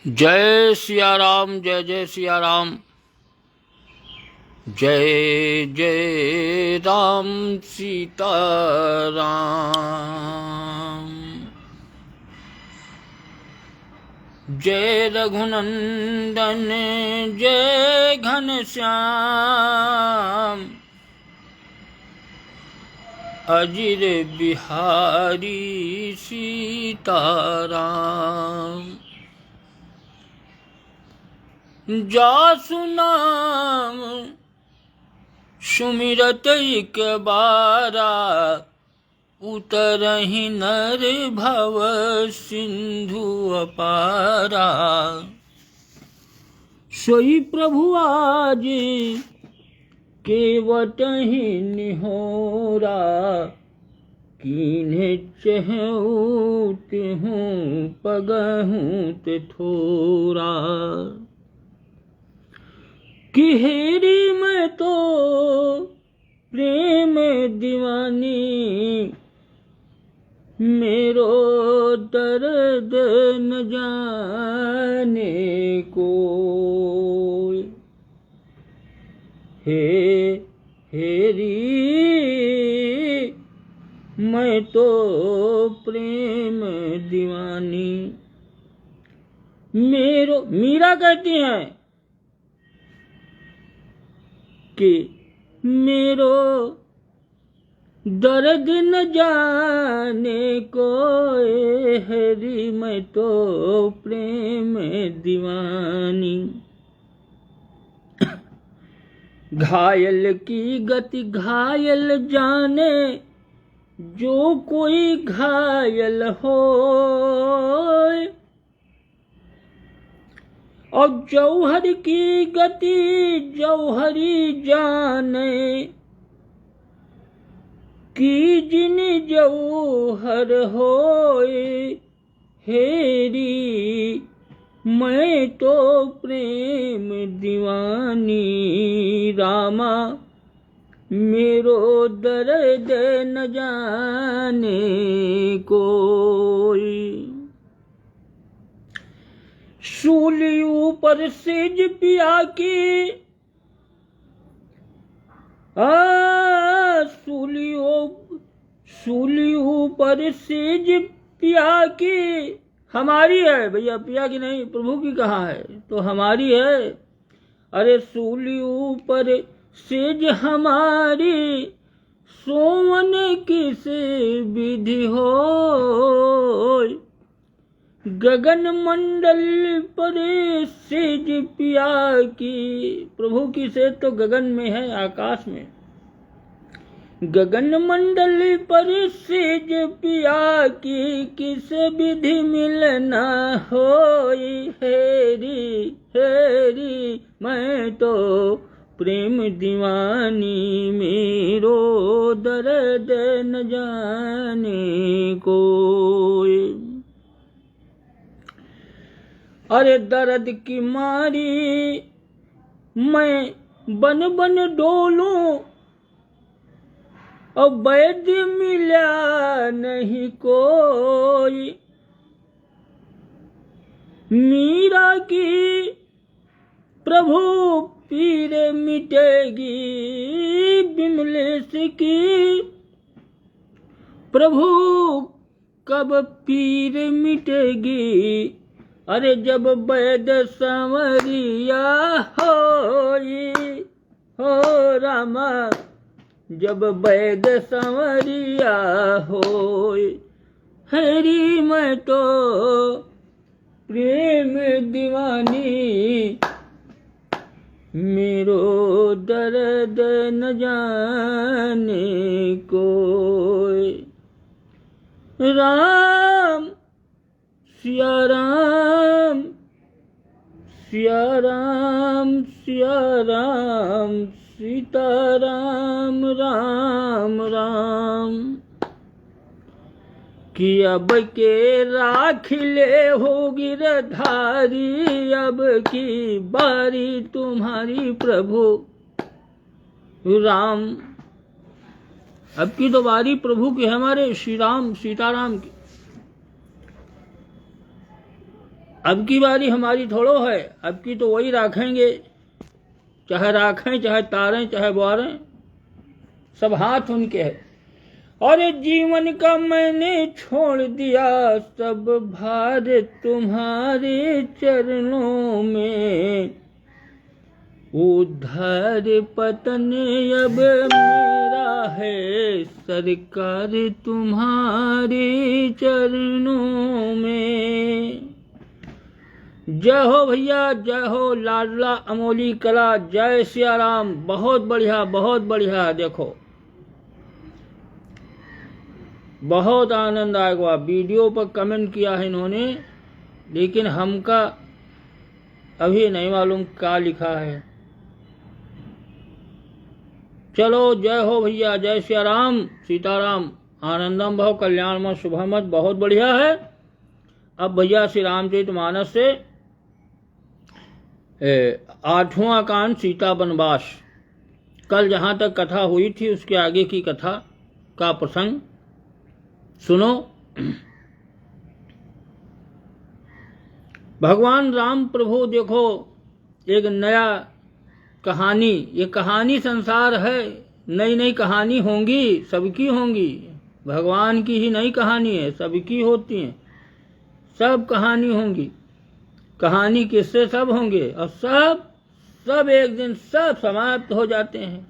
जय सिया राम, जय जय सिया राम। जय जय राम सीता राम। जय रघुनंदन जय घनश्याम। अजिर बिहारी सीताराम। जासु नाम सुमिरत एक बारा। उतरहि नर भव सिंधु अपारा। सोई प्रभु आज केवटहि निहोरा। कीन्हे चहु तिहु पगहु ते थोरा। कि हेरी मैं तो प्रेम दीवानी। मेरो दर्द न जाने कोई। हेरी मैं तो प्रेम दीवानी। मीरा कहती हैं कि मेरो दर्द न जाने कोई। हरी मैं तो प्रेम दीवानी। घायल की गति घायल जाने। जो कोई घायल हो। और जौहर की गति जौहरी जाने। कि जिन जौहर होए। हेरी मैं तो प्रेम दीवानी। रामा मेरो दर्द न जाने कोई। सूली ऊपर सेज पिया की। सूली ऊपर सेज पिया की। हमारी है भैया, पिया की नहीं, प्रभु की कहा है तो हमारी है। अरे सूली ऊपर सेज हमारी। सोवन किस विधि हो। गगन मंडल पर सेज पिया की। प्रभु की सेज तो गगन में है, आकाश में। गगन मंडल पर सेज पिया की। किस विधि मिलना होई। हेरी हेरी मैं तो प्रेम दीवानी। मेरो दर्द न जाने कोई। अरे दर्द की मारी मैं बन बन डोलूं। और वैद्य मिला नहीं कोई। मीरा की प्रभु पीर मिटेगी। विमलेश की प्रभु कब पीर मिटेगी। अरे जब वैद संवरिया होई। हो रामा जब वैद संवरिया होई। हरी मैं तो प्रेम दीवानी। मेरो दर्द न जाने कोई। राम सिया राम सिया राम सिया राम। सीताराम राम राम। कि अब के राख ले हो गिरधारी। अब की बारी तुम्हारी प्रभु राम। अब की तो बारी प्रभु की, हमारे श्री राम सीताराम की। अब की बारी हमारी थोड़ो है, अब की तो वही राखेंगे, चाहे राखें चाहे तारें चाहे बुआरें, सब हाथ उनके है। और जीवन का मैंने छोड़ दिया सब भार तुम्हारे चरणों में, उद्धार पतन अब मेरा है सरकार तुम्हारे चरणों में। जय हो भैया, जय हो लाडला अमोली कला, जय सिया राम। बहुत बढ़िया बहुत बढ़िया। देखो बहुत आनंद आएगा। वीडियो पर कमेंट किया है इन्होंने, लेकिन हमका अभी नहीं मालूम क्या लिखा है। चलो जय हो भैया, जय सिया राम, सीताराम, आनंदम भव कल्याणमय शुभमत। बहुत बढ़िया है। अब भैया श्री रामचरितमानस से 8वां कांड सीता वनवास, कल जहाँ तक कथा हुई थी उसके आगे की कथा का प्रसंग सुनो। भगवान राम प्रभु देखो एक नया कहानी, ये कहानी संसार है, नई नई कहानी होंगी, सबकी होंगी। भगवान की ही नई कहानी है, सबकी होती है, सब कहानी होंगी। कहानी किससे सब होंगे, और सब एक दिन सब समाप्त हो जाते हैं।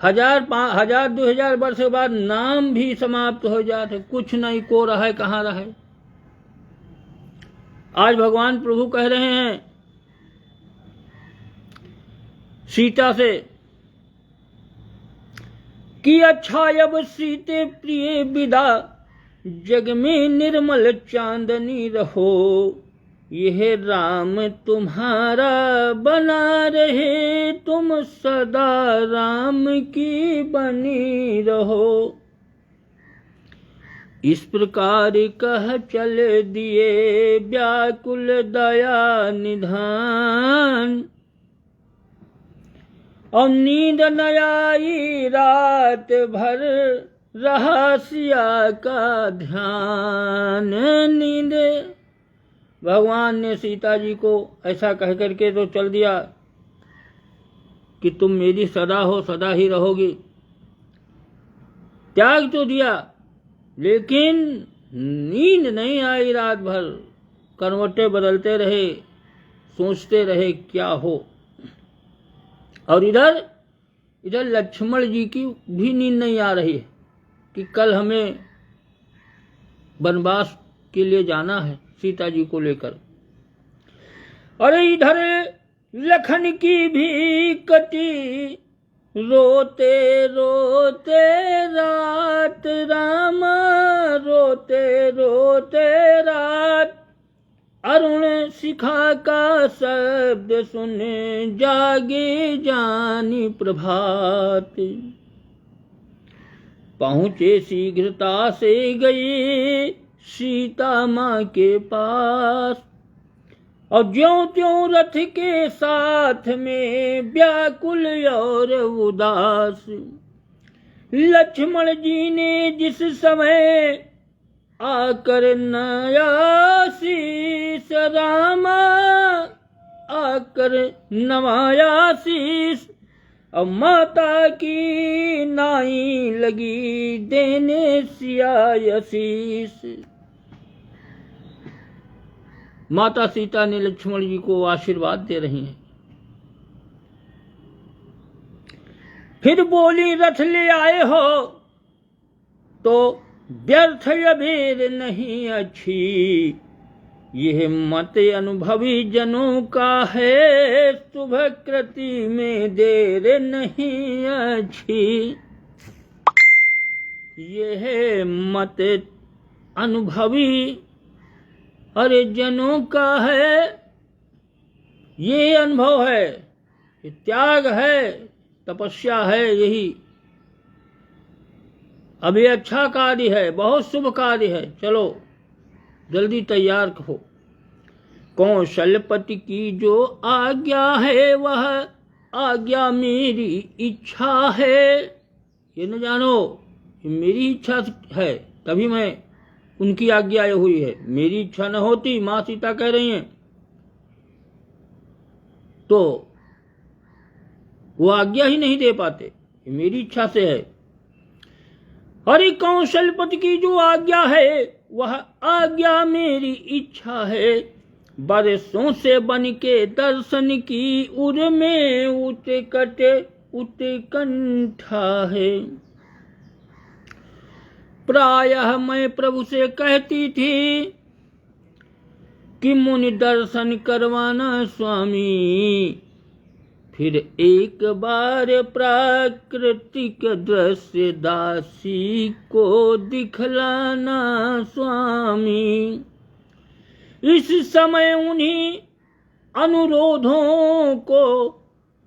1000-2000 वर्ष के बाद नाम भी समाप्त हो जाते, कुछ नहीं को रहे कहाँ रहे। आज भगवान प्रभु कह रहे हैं सीता से कि अच्छा अब सीते प्रिय विदा, जग में निर्मल चांदनी रहो, यह राम तुम्हारा बना रहे, तुम सदा राम की बनी रहो। इस प्रकार कह चल दिए व्याकुल दया निधान, और नींद न आई रात भर रहा सिया का ध्यान। नींद, भगवान ने सीता जी को ऐसा कह करके तो चल दिया कि तुम मेरी सदा हो, सदा ही रहोगी। त्याग तो दिया, लेकिन नींद नहीं आई रात भर। करवटें बदलते रहे, सोचते रहे क्या हो। और इधर लक्ष्मण जी की भी नींद नहीं आ रही है कि कल हमें वनवास के लिए जाना है सीता जी को लेकर। अरे इधर लखन की भी कटी रोते रोते रात, राम रोते रोते रात, अरुण शिखा का शब्द सुन जागे जानी प्रभात। पहुँचे शीघ्रता से गए सीता माँ के पास, और ज्यों त्यों रथ के साथ में व्याकुल और उदास। लक्ष्मण जी ने जिस समय आकर नया शीस, रामा आकर नवाया शीस, अब माता की नाई लगी देने सिया आशीष। माता सीता ने लक्ष्मण जी को आशीर्वाद दे रही हैं। फिर बोली रथ ले आए हो तो व्यर्थ अबेर नहीं अच्छी, यह मत अनुभवी जनों का है, शुभ कृति में देर नहीं अच्छी। यह मत अनुभवी अरे जनों का है, ये अनुभव है, ये त्याग है, तपस्या है। यही अब ये अच्छा कार्य है, बहुत शुभ कार्य है। चलो जल्दी तैयार हो। कौशलपति की जो आज्ञा है वह आज्ञा मेरी इच्छा है। ये न जानो, ये मेरी इच्छा है तभी मैं उनकी आज्ञा हुई है। मेरी इच्छा न होती, माँ सीता कह रही हैं, तो वो आज्ञा ही नहीं दे पाते, मेरी इच्छा से है। हरि कौशलपति की जो आज्ञा है वह आज्ञा मेरी इच्छा है। बरसों से बन के दर्शन की उर में उत्कंठा है। प्रायः मैं प्रभु से कहती थी कि मुनि दर्शन करवाना स्वामी, फिर एक बार प्राकृतिक दृश्य दासी को दिखलाना स्वामी। इस समय उन्हीं अनुरोधों को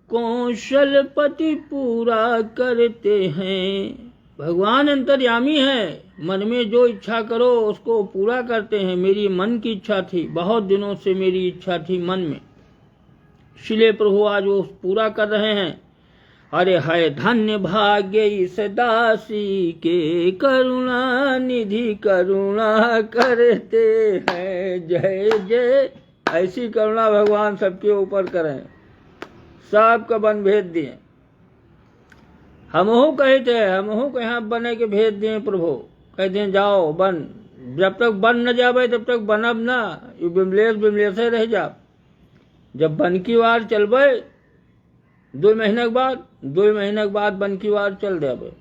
कौशलपति पूरा करते हैं। भगवान अंतर्यामी है, मन में जो इच्छा करो उसको पूरा करते हैं। मेरी मन की इच्छा थी, बहुत दिनों से मेरी इच्छा थी मन में, इसलिए प्रभु आज वो पूरा कर रहे हैं। अरे है धन्य भाग्य इस दासी के, करुणा निधि करुणा करते हैं। जय जय। ऐसी करुणा भगवान सबके ऊपर करें, सबका बन भेज दिए। हमहू कहते हैं, हमहू के यहाँ बने के भेज दिए प्रभु, कहते हैं जाओ बन, जब तक बन न जावे तब तक बनब ना, ये बिमलेश रह जा। जब बन की वार चलबे 2 महीने के बाद बन की वार चल देवे।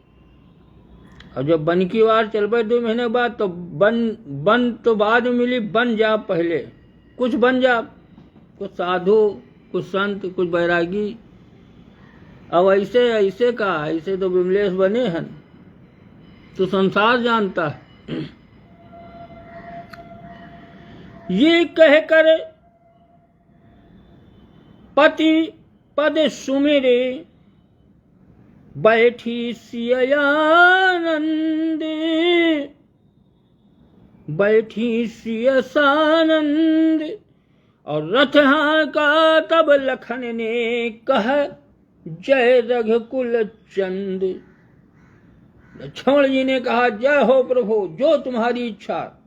और जब बन की वार चलबे 2 महीने के बाद, तो बन तो बाद में मिली, बन जा पहले, कुछ बन जा, कुछ साधु, कुछ संत, कुछ बैरागी। अब ऐसे तो विमलेश बने हैं, तो संसार जानता है। ये कहकर पति पद सुमिरे बैठी सियसानंद, और रथ का तब लखन ने कह जय रघुकुल चंद। लक्ष्मण जी ने कहा जय हो प्रभु, जो तुम्हारी इच्छा।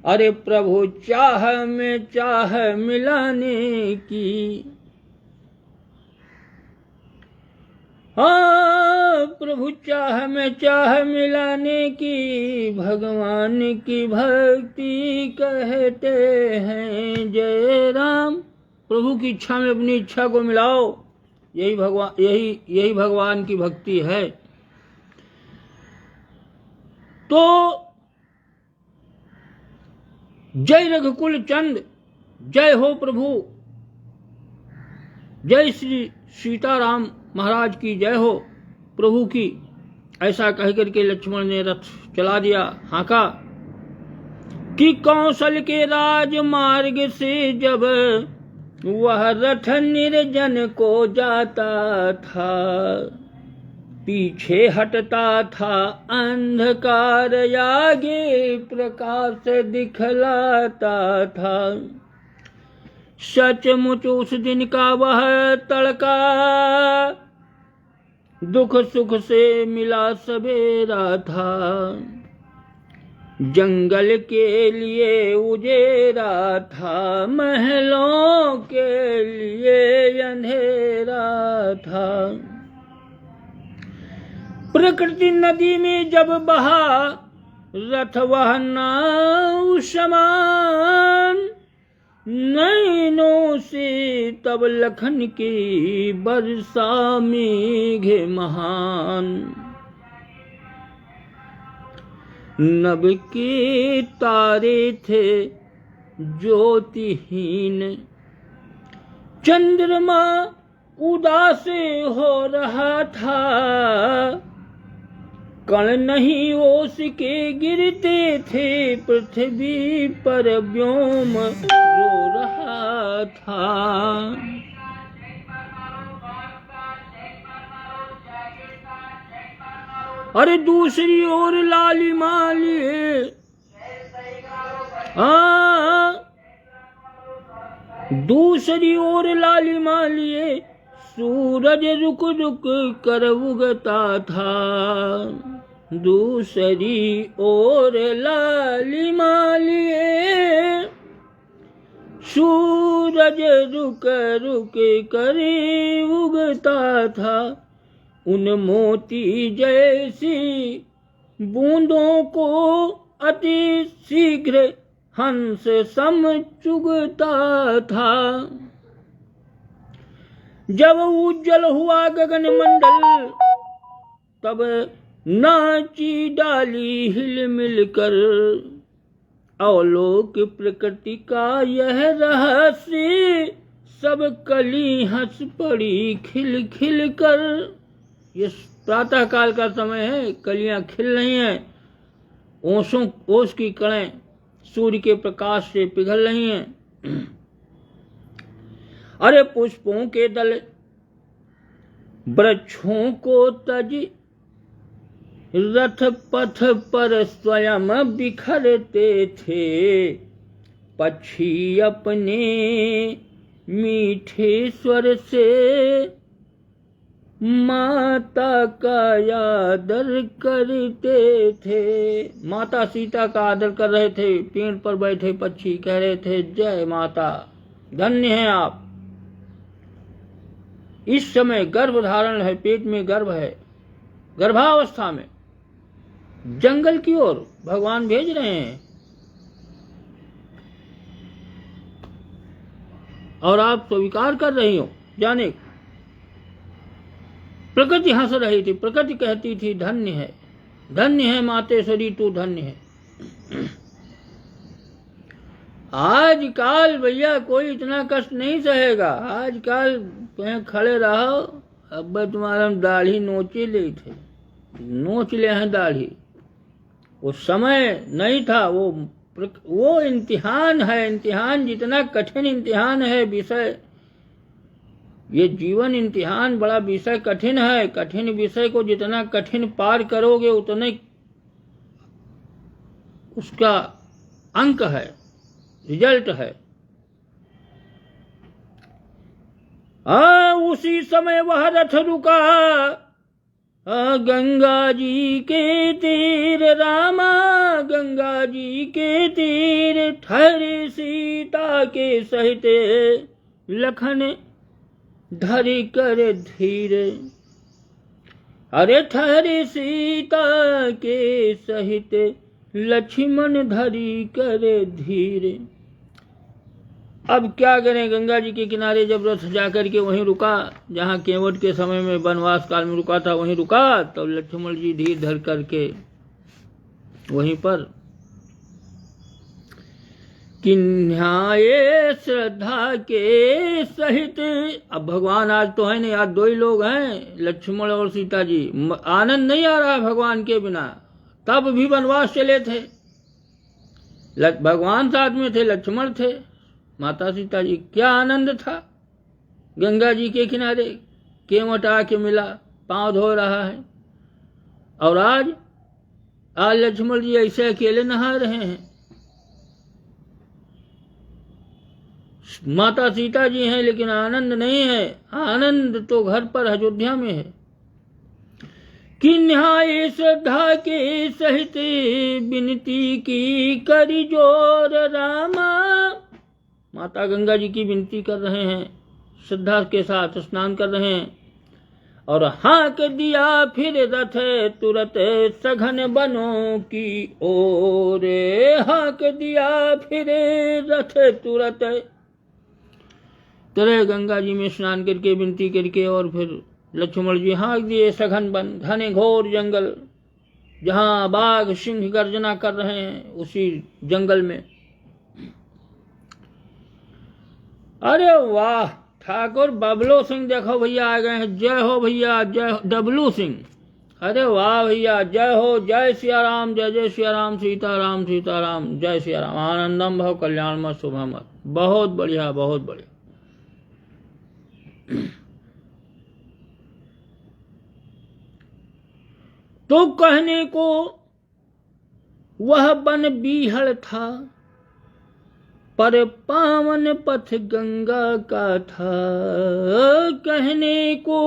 अरे प्रभु चाह में चाह मिलाने की, हाँ प्रभु चाह में चाह मिलाने की, भगवान की भक्ति कहते हैं। जय राम। प्रभु की इच्छा में अपनी इच्छा को मिलाओ, यही भगवान की भक्ति है। तो जय रघुकुल चंद, जय हो प्रभु, जय श्री सीताराम महाराज की जय हो प्रभु की। ऐसा कहकर के लक्ष्मण ने रथ चला दिया, हांका कि कौशल के राजमार्ग से जब वह रथ निर्जन को जाता था, पीछे हटता था अंधकार, आगे प्रकाश दिखलाता था। सचमुच उस दिन का वह तड़का, दुख सुख से मिला सवेरा था। जंगल के लिए उजेरा था, महलों के लिए अंधेरा था। प्रकृति नदी में जब बहा, रथ वह नाव समान, नैनों से तब लखन की बरसा मेघ महान। नभ के तारे थे ज्योतिहीन, चंद्रमा उदास हो रहा था। कण नहीं ओस के गिरते थे, पृथ्वी पर व्योम रो रहा था। अरे दूसरी ओर लालिमा लिए, दूसरी ओर लालिमा लिए, सूरज रुक रुक कर उगता था। दूसरी ओर लालिमा लिए सूरज रुक रुक कर उगता था। उन मोती जैसी बूंदों को अति शीघ्र हंस सम चुगता था। जब उज्जवल हुआ गगन मंडल तब नाची डाली हिल मिलकर। अवलोक प्रकृति का यह रहस्य सब कली हंस पड़ी खिल खिल कर। ये प्रातः काल का समय है, कलियां खिल रही हैं, ओस की कणें सूर्य के प्रकाश से पिघल रही हैं। अरे पुष्पों के दल वृक्षों को तज रथ पथ पर स्वयं बिखरते थे। पक्षी अपने मीठे स्वर से माता का आदर करते थे। माता सीता का आदर कर रहे थे। पेड़ पर बैठे पक्षी कह रहे थे, जय माता, धन्य हैं आप। इस समय गर्भ धारण है, पेट में गर्भ है, गर्भावस्था में जंगल की ओर भगवान भेज रहे हैं और आप स्वीकार कर रही हो। जाने प्रकृति हंस रही थी, प्रकृति कहती थी, धन्य है मातेश्वरी, तू धन्य है। आजकल भैया कोई इतना कष्ट नहीं सहेगा। आजकल खड़े रहो, अब तुम्हारा दाढ़ी नोचे ले थे, नोच ले हैं दाढ़ी। वो समय नहीं था, वो इम्तिहान है। इम्तिहान जितना कठिन इम्तिहान है विषय, ये जीवन इम्तिहान बड़ा विषय कठिन है। कठिन विषय को जितना कठिन पार करोगे उतने उसका अंक है, रिजल्ट है। उसी समय वह रथ रुका गंगा जी के तीर। रामा गंगा जी के तीर ठहरी सीता के सहित लखन धरि कर धीर। अरे ठहरी सीता के सहित लक्ष्मण धरि कर धीर। अब क्या करें, गंगा जी के किनारे जब रथ जाकर के वहीं रुका जहाँ केवट के समय में वनवास काल में रुका था, वहीं रुका, तब लक्ष्मण जी धीर धर करके वहीं पर किन्हाए श्रद्धा के सहित। अब भगवान आज तो है नहीं, आज दो ही लोग हैं, लक्ष्मण और सीता जी। आनंद नहीं आ रहा भगवान के बिना। तब भी वनवास चले थे, भगवान साथ में थे, लक्ष्मण थे, माता सीता जी। क्या आनंद था गंगा जी के किनारे, केवट आके मिला, पांव धो रहा है। और आज लक्ष्मण जी ऐसे अकेले नहा रहे हैं। माता सीता जी हैं लेकिन आनंद नहीं है। आनंद तो घर पर अयोध्या में है। किन्हाए श्रद्धा के सहित विनती की करी जोर। रामा माता गंगा जी की विनती कर रहे हैं, श्रद्धा के साथ स्नान कर रहे हैं। और हाँक दिया फिर रथ तुरत सघन बनों की ओर। हाँक दिया फिर रथ तुरत, तरह गंगा जी में स्नान करके विनती करके और फिर लक्ष्मण जी हाँक दिए सघन बन, घने घोर जंगल, जहाँ बाघ सिंह गर्जना कर रहे हैं, उसी जंगल में। अरे वाह, ठाकुर बबलू सिंह देखो भैया आ गए हैं। जय हो भैया, जय डबलू सिंह। अरे वाह भैया, जय हो, जय सिया राम, जय जय सिया राम, सीताराम सीताराम, जय सिया राम। आनंदम भव कल्याण मत शुभम मत। बहुत बढ़िया, बहुत बढ़िया। तो कहने को वह बन बीहड़ था, पर पावन पथ गंगा का था। कहने को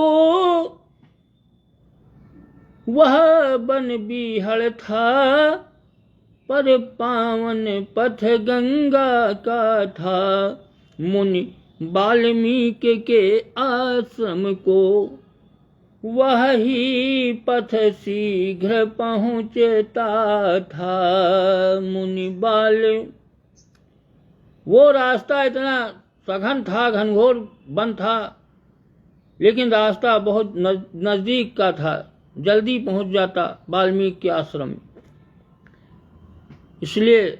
वह बन बिहड़ था, पर पावन पथ गंगा का था। मुनि वाल्मीकि के आश्रम को वह ही पथ शीघ्र पहुँचता था। मुनि बाल, वो रास्ता इतना सघन था, घनघोर वन था, लेकिन रास्ता बहुत नजदीक का था, जल्दी पहुंच जाता वाल्मीकि के आश्रम। इसलिए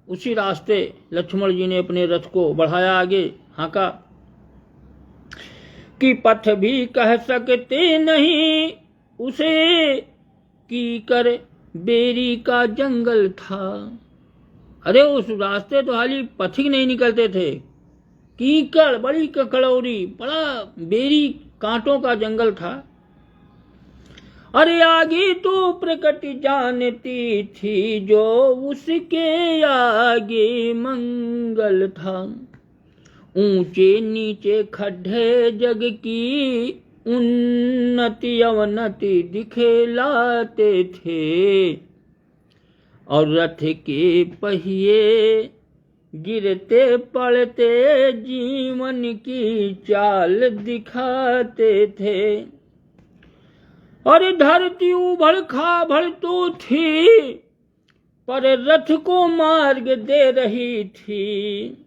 उसी रास्ते लक्ष्मण जी ने अपने रथ को बढ़ाया आगे, हाँका कि पथ भी कह सकते नहीं उसे, की कर बेरी का जंगल था। अरे उस रास्ते तो हाली पथिक नहीं निकलते थे, कीकड़, बड़ी ककड़ौरी, बड़ा बेरी कांटों का जंगल था। अरे आगे तो प्रकट जानती थी जो उसके आगे मंगल था। ऊंचे नीचे खड्डे जग की उन्नति अवनति दिखलाते थे, और रथ के पहिए गिरते पड़ते जीवन की चाल दिखाते थे। और धरती उभड़ खाबड़ तो थी, पर रथ को मार्ग दे रही थी।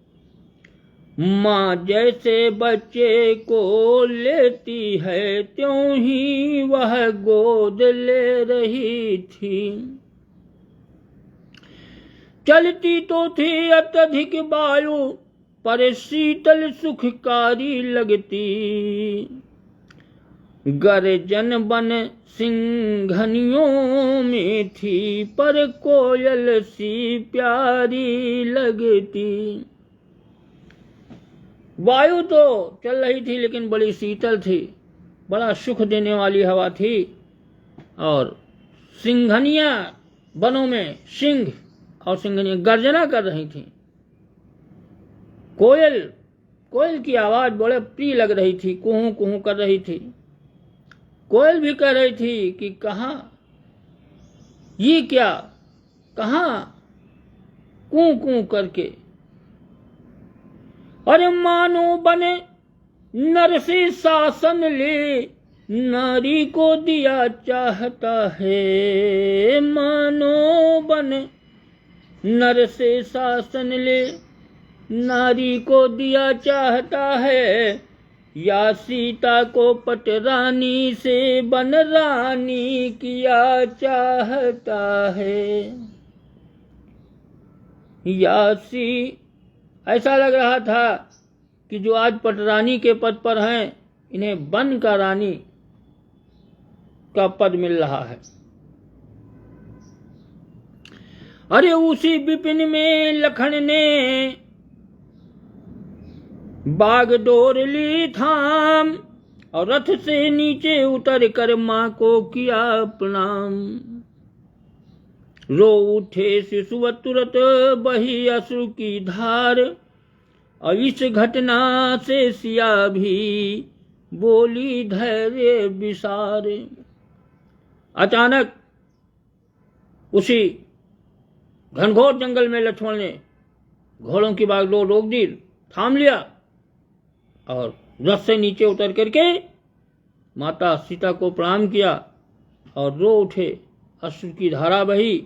माँ जैसे बच्चे को लेती है, त्यों ही वह गोद ले रही थी। चलती तो थी अत्यधिक वायु, पर शीतल सुखकारी लगती। गर्जन बन सिंघनियों में थी, पर कोयल सी प्यारी लगती। वायु तो चल रही थी, लेकिन बड़ी शीतल थी, बड़ा सुख देने वाली हवा थी। और सिंघनिया, वनों में सिंह और सिंघनिया गर्जना कर रही थी। कोयल की आवाज बड़े प्रिय लग रही थी, कुहू कुहू कर रही थी। कोयल भी कह रही थी कि कहाँ ये क्या, कहाँ कू कू करके। अरे मानो बने नर से शासन ले, नारी को दिया चाहता है। मानो बने नर से शासन ले, नारी को दिया चाहता है। या सीता को पटरानी से बन रानी किया चाहता है। ऐसा लग रहा था कि जो आज पटरानी के पद पर हैं, इन्हें वन का रानी का पद मिल रहा है। अरे उसी विपिन में लखन ने बागडोर ली थाम, और रथ से नीचे उतर कर माँ को किया प्रणाम। रो उठे शिशु तुरंत बही अश्रु की धार, और इस घटना से सिया भी बोली धैर्य विसार। अचानक उसी घनघोर जंगल में लक्ष्मण ने घोड़ों की बागडोर रोक दी, थाम लिया, और रथ से नीचे उतर करके माता सीता को प्रणाम किया और रो उठे, अश्रु की धारा बही।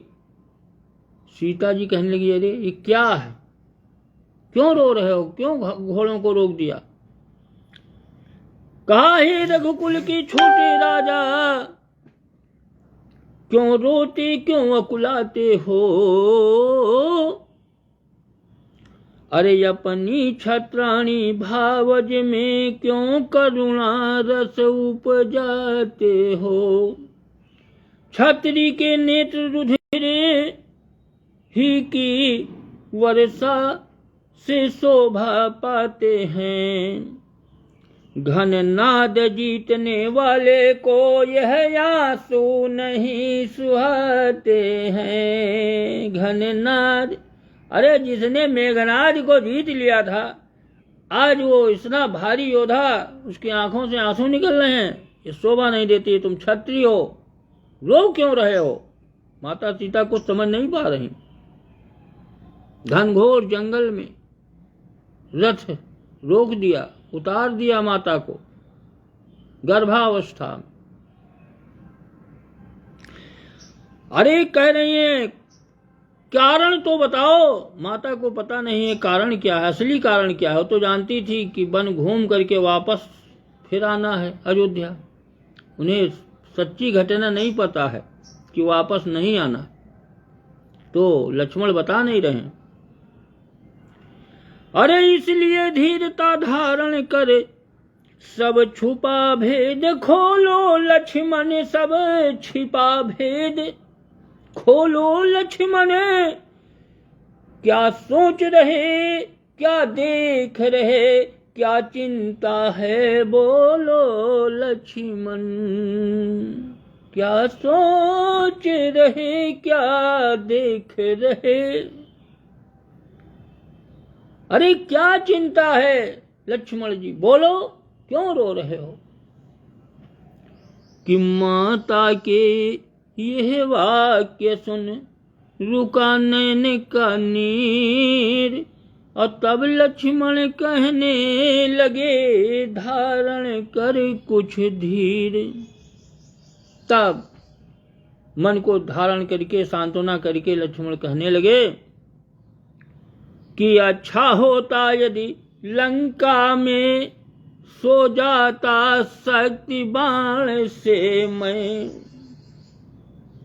सीता जी कहने लगी, अरे ये क्या है, क्यों रो रहे हो, क्यों घोड़ों को रोक दिया। कहा, हे रघुकुल की छोटे राजा, क्यों रोते क्यों अकुलाते हो। अरे अपनी छत्राणी भावज में क्यों करुणा रस उपजाते हो। छत्री के नेत्र रुधिरे ही की वर्षा से शोभा पाते हैं। घन नाद जीतने वाले को यह आंसू नहीं सुहाते हैं। घन नाद, अरे जिसने मेघनाद को जीत लिया था, आज वो इतना भारी योद्धा, उसकी आंखों से आंसू निकल रहे हैं, ये शोभा नहीं देती। तुम क्षत्रिय हो, रो क्यों रहे हो? माता सीता को समझ नहीं पा रही। घनघोर जंगल में रथ रोक दिया, उतार दिया माता को गर्भावस्था में। अरे कह रही है कारण तो बताओ। माता को पता नहीं है कारण क्या है, असली कारण क्या है। तो जानती थी कि वन घूम करके वापस फिर आना है अयोध्या। उन्हें सच्ची घटना नहीं पता है कि वापस नहीं आना, तो लक्ष्मण बता नहीं रहे। अरे इसलिए धीरता धारण कर सब छुपा भेद खोलो लक्ष्मण, सब छिपा भेद खोलो लक्ष्मण। क्या सोच रहे, क्या देख रहे, क्या चिंता है बोलो लक्ष्मण। क्या सोच रहे, क्या देख रहे। अरे क्या चिंता है लक्ष्मण जी, बोलो क्यों रो रहे हो? कि माता के यह वाक्य सुन रुका नैन का नीर, और तब लक्ष्मण कहने लगे धारण कर कुछ धीर। तब मन को धारण करके सांत्वना करके लक्ष्मण कहने लगे कि अच्छा होता यदि लंका में सो जाता शक्ति बाण से मैं।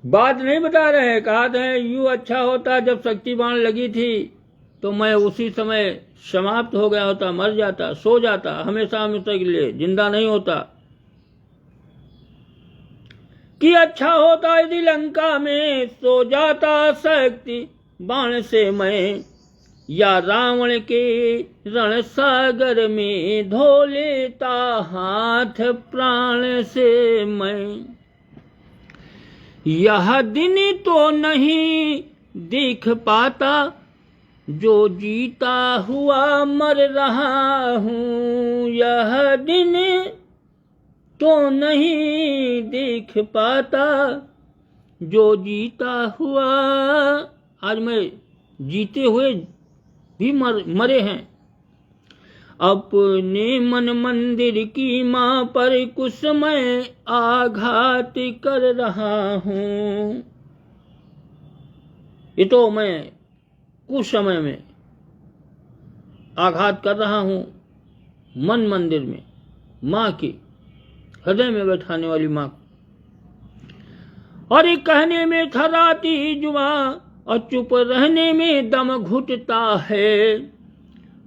बात नहीं बता रहे, कहा है यूं अच्छा होता जब शक्ति बाण लगी थी तो मैं उसी समय समाप्त हो गया होता, मर जाता, सो जाता, हमेशा हमेशा के लिए जिंदा नहीं होता। कि अच्छा होता यदि लंका में सो जाता शक्ति बाण से मैं, या रावण के रण सागर में धो लेता हाथ प्राण से मैं। यह दिन तो नहीं देख पाता जो जीता हुआ मर रहा हूँ। यह दिन तो नहीं देख पाता जो जीता हुआ, आज मैं जीते हुए भी मरे हैं। अपने मन मंदिर की माँ पर कुछ समय आघात कर रहा हूँ। ये तो मैं कुछ समय में आघात कर रहा हूँ मन मंदिर में, माँ की हृदय में बैठाने वाली माँ को। और एक कहने में थर्राती जुआ और चुप रहने में दम घुटता है।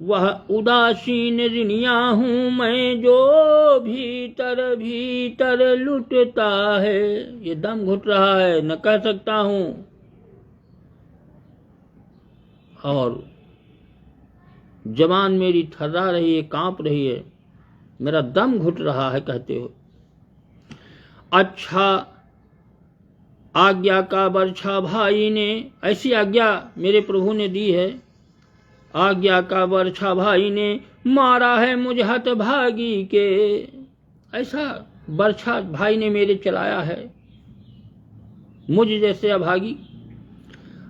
वह उदासीन ऋणिया हूँ मैं जो भीतर भीतर लुटता है। ये दम घुट रहा है, न कह सकता हूँ, और जबान मेरी थर्रा रही है, कांप रही है, मेरा दम घुट रहा है कहते हो। अच्छा आज्ञा का बरछा भाई ने, ऐसी आज्ञा मेरे प्रभु ने दी है। आज्ञा का बरछा भाई ने मारा है मुझ हतभागी के। ऐसा बरछा भाई ने मेरे चलाया है, मुझ जैसे अभागी।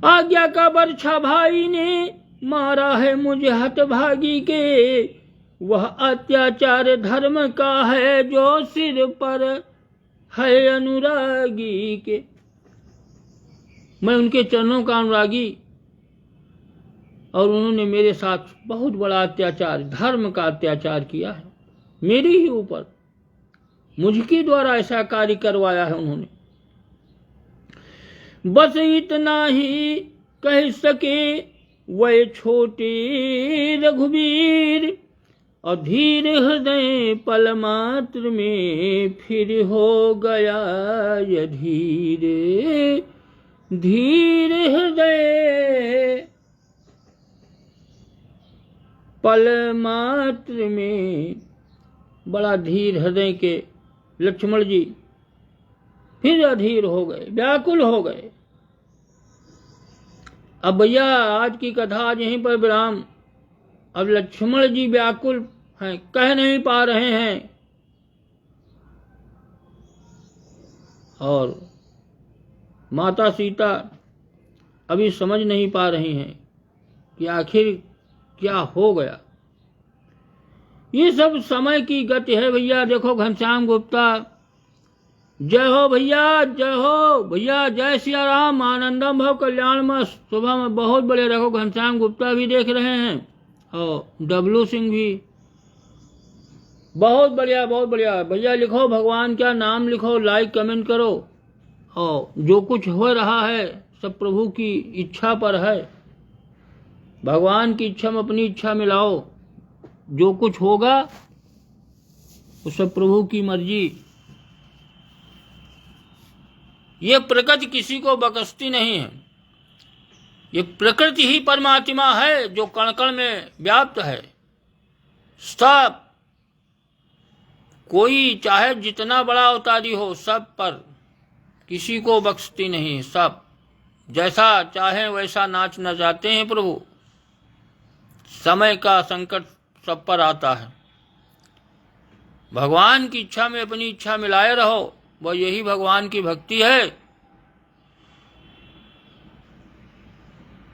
आज्ञा का बरछा भाई ने मारा है मुझे हतभागी के। वह अत्याचार धर्म का है जो सिर पर है अनुरागी के। मैं उनके चरणों का अनुरागी, और उन्होंने मेरे साथ बहुत बड़ा अत्याचार, धर्म का अत्याचार किया है मेरे ही ऊपर। मुझके द्वारा ऐसा कार्य करवाया है उन्होंने। बस इतना ही कह सके वह छोटे रघुवीर, और धीर हृदय पल मात्र में फिर हो गया ये धीरे। धीर हृदय पल मात्र में, बड़ा धीर हृदय के लक्ष्मण जी फिर अधीर हो गए, व्याकुल हो गए। अब भैया आज की कथा आज यहीं पर विराम। अब लक्ष्मण जी व्याकुल हैं, कह नहीं पा रहे हैं, और माता सीता अभी समझ नहीं पा रही हैं कि आखिर क्या हो गया। ये सब समय की गति है भैया। देखो घनश्याम गुप्ता, जय हो भैया, जय हो भैया, जय सिया राम, आनंदम भव कल्याण मस्त। सुबह में बहुत बढ़िया। देखो घनश्याम गुप्ता भी देख रहे हैं और डब्लू सिंह भी, बहुत बढ़िया, बहुत बढ़िया भैया। लिखो भगवान का नाम लिखो, लाइक कमेंट करो। और जो कुछ हो रहा है सब प्रभु की इच्छा पर है। भगवान की इच्छा में अपनी इच्छा मिलाओ। जो कुछ होगा वो सब प्रभु की मर्जी। ये प्रकृति किसी को बकसती नहीं है। ये प्रकृति ही परमात्मा है जो कण कण में व्याप्त है। सब, कोई चाहे जितना बड़ा अवतारी हो, सब पर किसी को बख्शती नहीं। सब जैसा चाहे वैसा नाच नचाते हैं प्रभु। समय का संकट सब पर आता है। भगवान की इच्छा में अपनी इच्छा मिलाए रहो, वह यही भगवान की भक्ति है।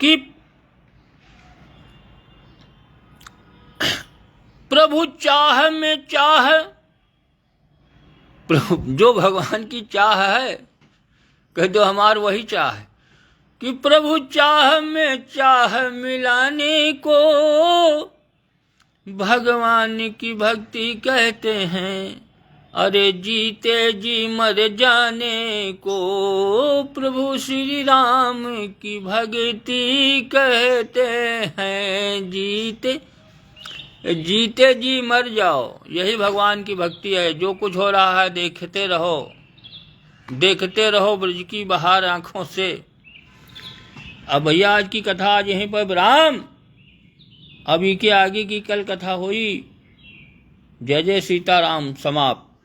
कि प्रभु चाह में चाह, प्रभु जो भगवान की चाह है, कह दो हमार वही चाह है कि प्रभु चाह में चाह मिलाने को भगवान की भक्ति कहते हैं। अरे जीते जी मर जाने को प्रभु श्री राम की भक्ति कहते हैं। जीते जीते जी मर जाओ, यही भगवान की भक्ति है। जो कुछ हो रहा है देखते रहो, देखते रहो ब्रज की बहार आंखों से। अब भैया आज की कथा आज यहीं पर विराम। अभी के आगे की कल कथा हुई। जय जय सीताराम। समाप्त।